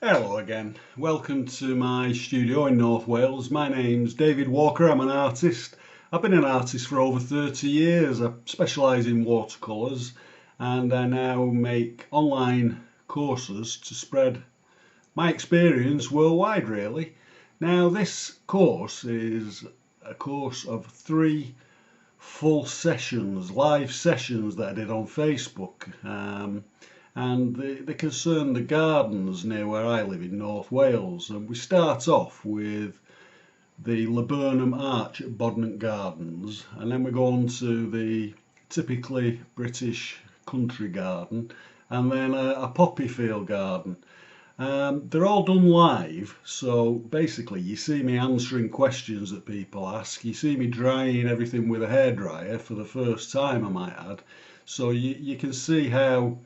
Hello again, welcome to my studio in North Wales. My name's David Walker, I'm an artist. I've been an artist for over 30 years. I specialise in watercolours and I now make online courses to spread my experience worldwide really. Now this course is a course of 3 full sessions, live sessions that I did on Facebook. And they concern the gardens near where I live in North Wales. And we start off with the Laburnum Arch at Bodnant Gardens, and then we go on to the typically British country garden, and then a poppy field garden. They're all done live, so basically you see me answering questions that people ask. You see me drying everything with a hairdryer for the first time, I might add. So you can see how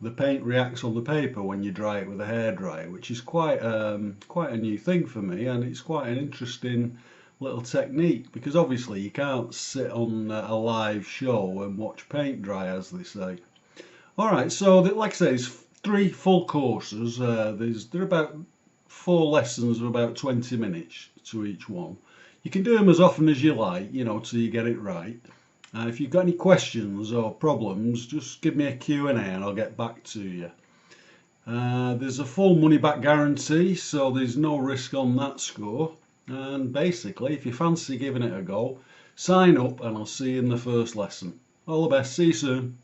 the paint reacts on the paper when you dry it with a hairdryer, which is quite a new thing for me, and it's quite an interesting little technique because obviously you can't sit on a live show and watch paint dry, as they say. Alright, so like I say, it's 3 full courses. They're about 4 lessons of about 20 minutes to each one. You can do them as often as you like, till you get it right. If you've got any questions or problems, just give me a Q&A and I'll get back to you. There's a full money back guarantee, so there's no risk on that score. And basically, if you fancy giving it a go, sign up and I'll see you in the first lesson. All the best, see you soon.